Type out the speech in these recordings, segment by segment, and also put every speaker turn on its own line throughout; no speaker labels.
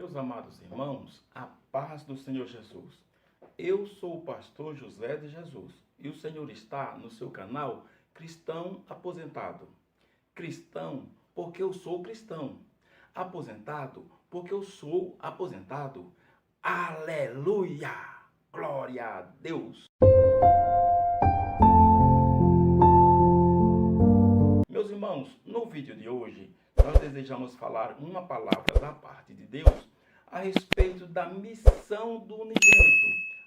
Meus amados irmãos, a paz do Senhor Jesus. Eu sou o pastor José de Jesus e o Senhor está no seu canal Cristão Aposentado. Cristão porque eu sou cristão. Aposentado porque eu sou aposentado. Aleluia! Glória a Deus! Meus irmãos, no vídeo de hoje, nós desejamos falar uma palavra da parte de Deus a respeito da missão do unigênito.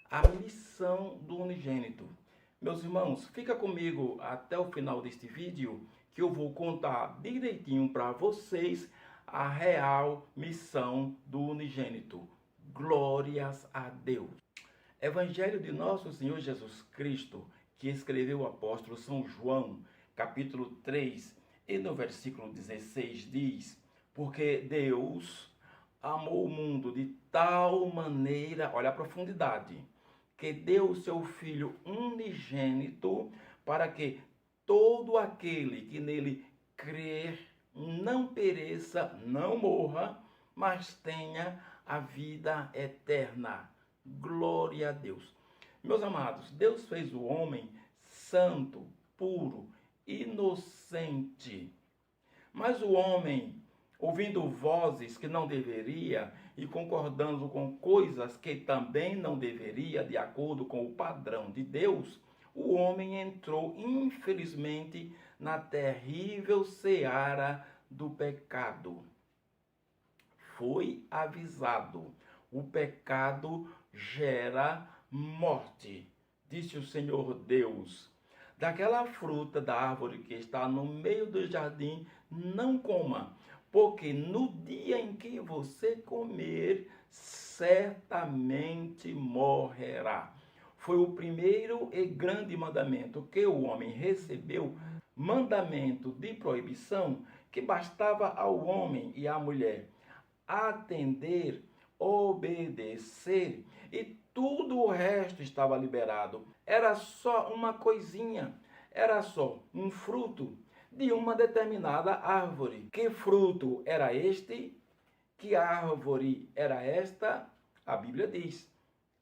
A missão do unigênito. Meus irmãos, fica comigo até o final deste vídeo que eu vou contar direitinho para vocês a real missão do unigênito. Glórias a Deus. Evangelho de nosso Senhor Jesus Cristo, que escreveu o apóstolo São João, capítulo 3, e no versículo 16 diz: porque Deus amou o mundo de tal maneira, olha a profundidade, que deu o seu Filho unigênito para que todo aquele que nele crer não pereça, não morra, mas tenha a vida eterna. Glória a Deus. Meus amados, Deus fez o homem santo, puro, inocente. Mas o homem, ouvindo vozes que não deveria e concordando com coisas que também não deveria, de acordo com o padrão de Deus, o homem entrou, infelizmente, na terrível seara do pecado. Foi avisado: o pecado gera morte. Disse o Senhor Deus: daquela fruta da árvore que está no meio do jardim, não coma, porque no dia em que você comer, certamente morrerá. Foi o primeiro e grande mandamento que o homem recebeu, mandamento de proibição, que bastava ao homem e à mulher atender, obedecer, e tudo o resto estava liberado. Era só uma coisinha, era só um fruto de uma determinada árvore. Que fruto era este? Que árvore era esta? A Bíblia diz: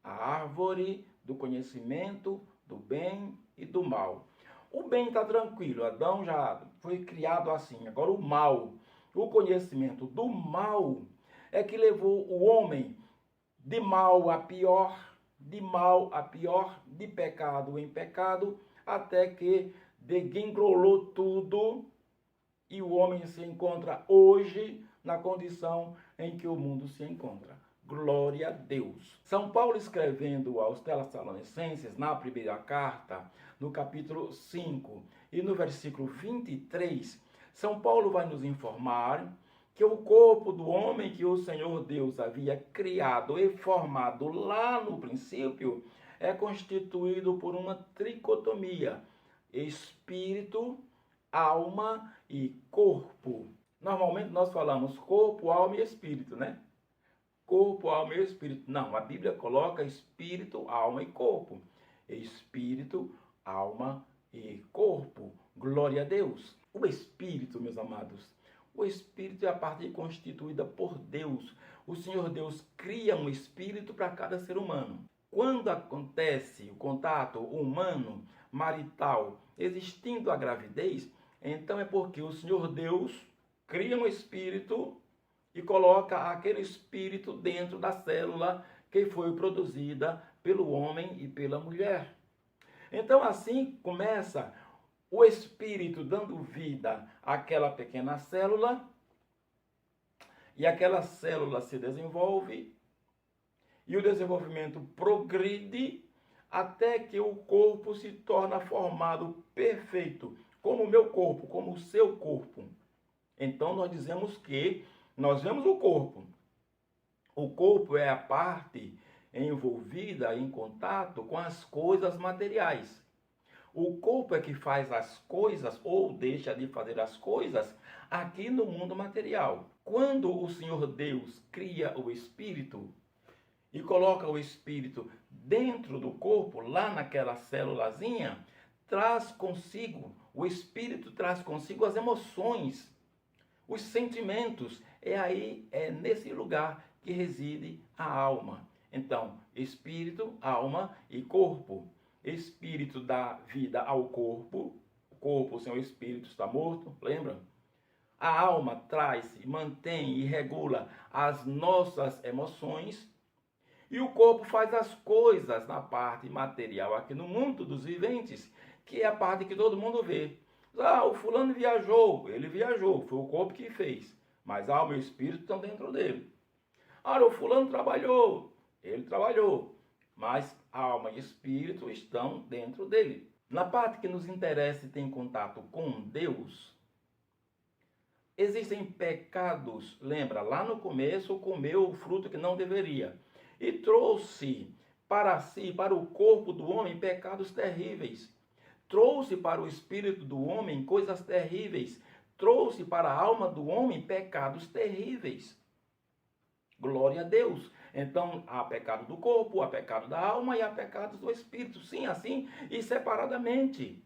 a árvore do conhecimento do bem e do mal. O bem está tranquilo, Adão já foi criado assim. Agora o mal, o conhecimento do mal é que levou o homem de mal a pior, de mal a pior, de pecado em pecado, até que degringolou tudo e o homem se encontra hoje na condição em que o mundo se encontra. Glória a Deus. São Paulo, escrevendo aos Tessalonicenses, na primeira carta, no capítulo 5 e no versículo 23, São Paulo vai nos informar que o corpo do homem que o Senhor Deus havia criado e formado lá no princípio é constituído por uma tricotomia: espírito, alma e corpo. Normalmente nós falamos corpo, alma e espírito, né? Corpo, alma e espírito. Não, a Bíblia coloca espírito, alma e corpo. Espírito, alma e corpo. Glória a Deus. O espírito, meus amados, o espírito é a parte constituída por Deus. O Senhor Deus cria um espírito para cada ser humano. Quando acontece o contato humano, marital, existindo a gravidez, então é porque o Senhor Deus cria um espírito e coloca aquele espírito dentro da célula que foi produzida pelo homem e pela mulher. Então assim começa o espírito dando vida àquela pequena célula, e aquela célula se desenvolve, e o desenvolvimento progride até que o corpo se torna formado perfeito, como o meu corpo, como o seu corpo. Então nós dizemos que nós vemos o corpo. O corpo é a parte envolvida em contato com as coisas materiais. O corpo é que faz as coisas ou deixa de fazer as coisas aqui no mundo material. Quando o Senhor Deus cria o espírito e coloca o espírito dentro do corpo, lá naquela célulazinha, o espírito traz consigo as emoções, os sentimentos. É nesse lugar que reside a alma. Então, espírito, alma e corpo. Espírito dá vida ao corpo. O corpo sem o espírito está morto, lembra? A alma traz, mantém e regula as nossas emoções. E o corpo faz as coisas na parte material aqui no mundo dos viventes, que é a parte que todo mundo vê. Ah, o fulano viajou, ele viajou, foi o corpo que fez. Mas a alma e o espírito estão dentro dele. Ah, o fulano trabalhou, ele trabalhou. Mas a alma e o espírito estão dentro dele. Na parte que nos interessa e tem contato com Deus, existem pecados. Lembra, lá no começo comeu o fruto que não deveria. E trouxe para si, para o corpo do homem, pecados terríveis. Trouxe para o espírito do homem coisas terríveis. Trouxe para a alma do homem pecados terríveis. Glória a Deus. Então, há pecado do corpo, há pecado da alma e há pecados do espírito. Sim, assim e separadamente.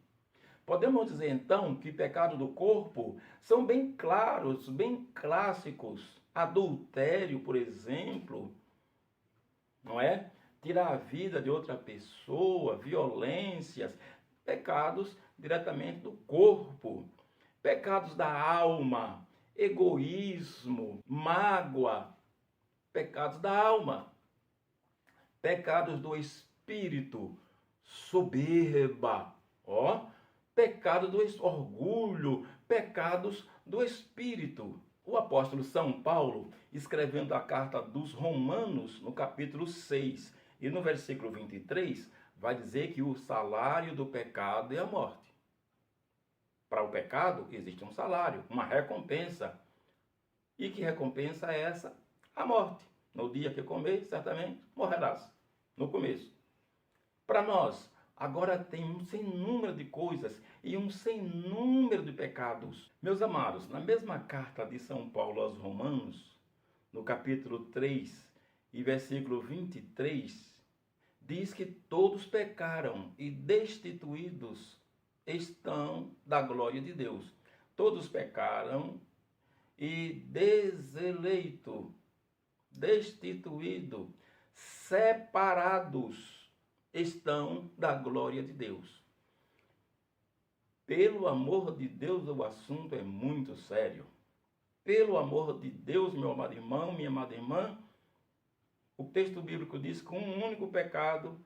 Podemos dizer, então, que pecados do corpo são bem claros, bem clássicos. Adultério, por exemplo, não é? Tirar a vida de outra pessoa, violências, pecados diretamente do corpo. Pecados da alma, egoísmo, mágoa, pecados da alma. Pecados do espírito, soberba, pecado do orgulho, pecados do espírito. O apóstolo São Paulo, escrevendo a carta dos Romanos, no capítulo 6 e no versículo 23, vai dizer que o salário do pecado é a morte. Para o pecado existe um salário, uma recompensa. E que recompensa é essa? A morte. No dia que comer, certamente morrerás. No começo. Para nós, agora tem um sem número de coisas e um sem número de pecados. Meus amados, na mesma carta de São Paulo aos Romanos, no capítulo 3 e versículo 23, diz que todos pecaram e destituídos estão da glória de Deus. Todos pecaram e destituído, separados estão da glória de Deus. Pelo amor de Deus, o assunto é muito sério. Pelo amor de Deus, meu amado irmão, minha amada irmã, o texto bíblico diz que um único pecado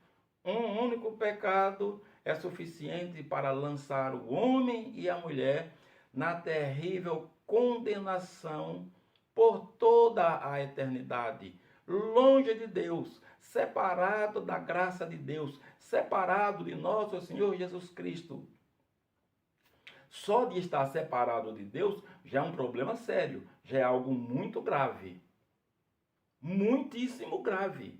é suficiente para lançar o homem e a mulher na terrível condenação por toda a eternidade, longe de Deus, separado da graça de Deus, separado de nosso Senhor Jesus Cristo. Só de estar separado de Deus já é um problema sério, já é algo muito grave. Muitíssimo grave.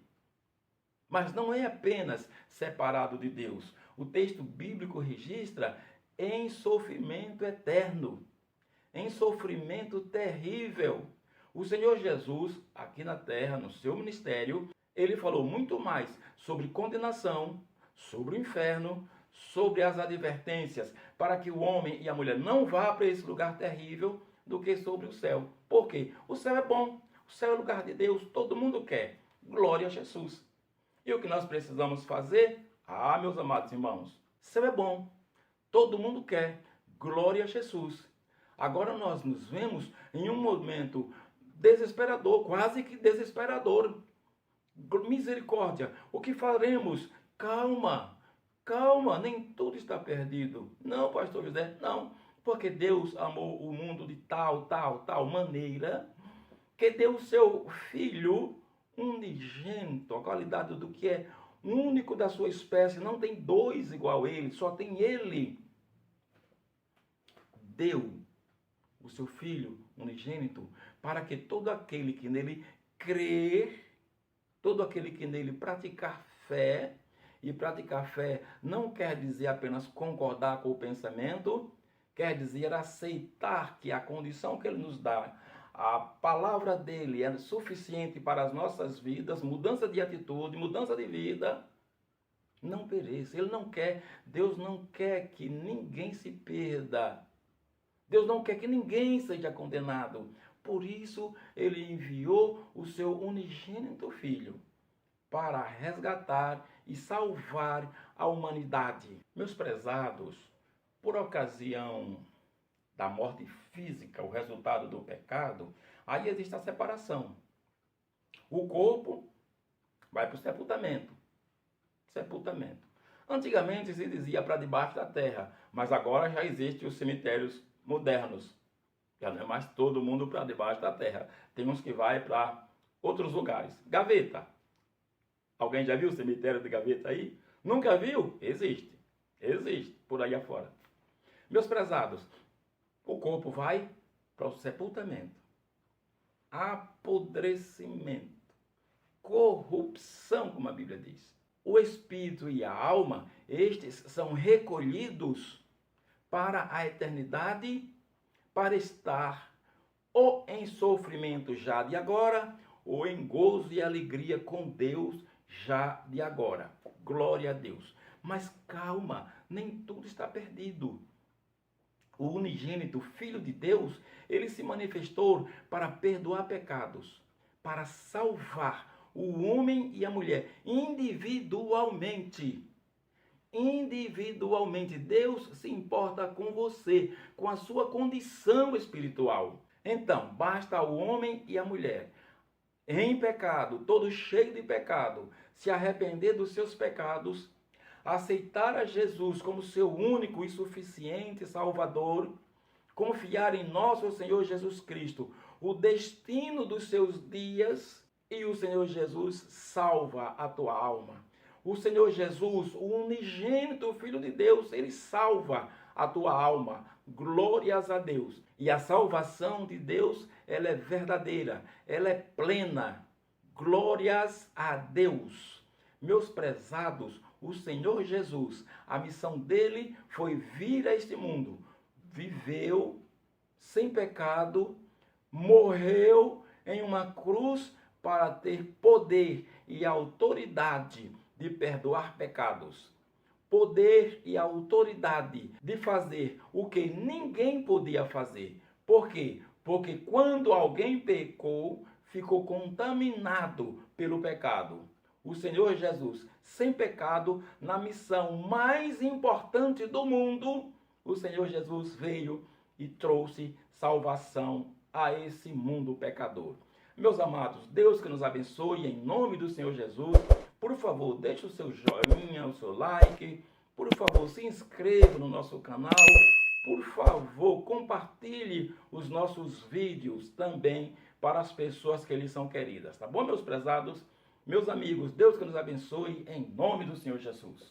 Mas não é apenas separado de Deus. O texto bíblico registra em sofrimento eterno, em sofrimento terrível. O Senhor Jesus, aqui na terra, no seu ministério, ele falou muito mais sobre condenação, sobre o inferno, sobre as advertências, para que o homem e a mulher não vá para esse lugar terrível, do que sobre o céu. Por quê? O céu é bom, o céu é lugar de Deus, todo mundo quer. Glória a Jesus. E o que nós precisamos fazer? Ah, meus amados irmãos, céu é bom, todo mundo quer. Glória a Jesus. Agora nós nos vemos em um momento desesperador, quase que desesperador. Misericórdia, o que faremos? Calma, calma, nem tudo está perdido. Não, pastor José, não, porque Deus amou o mundo de tal maneira que deu o seu Filho unigênito, a qualidade do que é único da sua espécie, não tem dois igual a ele, só tem ele. Deu o seu Filho unigênito para que todo aquele que nele crer, todo aquele que nele praticar fé, e praticar fé não quer dizer apenas concordar com o pensamento, quer dizer aceitar que a condição que ele nos dá, a palavra dele é suficiente para as nossas vidas, mudança de atitude, mudança de vida, não pereça. Ele não quer, Deus não quer que ninguém se perda. Deus não quer que ninguém seja condenado. Por isso, ele enviou o seu unigênito Filho para resgatar e salvar a humanidade. Meus prezados, por ocasião da morte física, o resultado do pecado, aí existe a separação. O corpo vai para o sepultamento. Sepultamento. Antigamente se dizia para debaixo da terra, mas agora já existem os cemitérios modernos. Já não é mais todo mundo para debaixo da terra. Tem uns que vai para outros lugares. Gaveta. Alguém já viu o cemitério de Gaveta aí? Nunca viu? Existe. Existe por aí afora. Meus prezados, o corpo vai para o sepultamento. Apodrecimento. Corrupção, como a Bíblia diz. O espírito e a alma, estes são recolhidos para a eternidade, para estar ou em sofrimento já de agora, ou em gozo e alegria com Deus já de agora. Glória a Deus. Mas calma, nem tudo está perdido. O unigênito Filho de Deus, ele se manifestou para perdoar pecados, para salvar o homem e a mulher individualmente. Individualmente, Deus se importa com você, com a sua condição espiritual. Então, basta o homem e a mulher em pecado, todo cheio de pecado, se arrepender dos seus pecados, aceitar a Jesus como seu único e suficiente Salvador, confiar em nosso Senhor Jesus Cristo, o destino dos seus dias, e o Senhor Jesus salva a tua alma. O Senhor Jesus, o unigênito Filho de Deus, ele salva a tua alma. Glórias a Deus. E a salvação de Deus, ela é verdadeira, ela é plena. Glórias a Deus. Meus prezados, o Senhor Jesus, a missão dele foi vir a este mundo. Viveu sem pecado, morreu em uma cruz para ter poder e autoridade de perdoar pecados. Poder e autoridade de fazer o que ninguém podia fazer. Por quê? Porque quando alguém pecou, ficou contaminado pelo pecado. O Senhor Jesus, sem pecado, na missão mais importante do mundo, o Senhor Jesus veio e trouxe salvação a esse mundo pecador. Meus amados, Deus que nos abençoe em nome do Senhor Jesus. Por favor, deixe o seu joinha, o seu like. Por favor, se inscreva no nosso canal. Por favor, compartilhe os nossos vídeos também para as pessoas que lhes são queridas. Tá bom, meus prezados? Meus amigos, Deus que nos abençoe em nome do Senhor Jesus.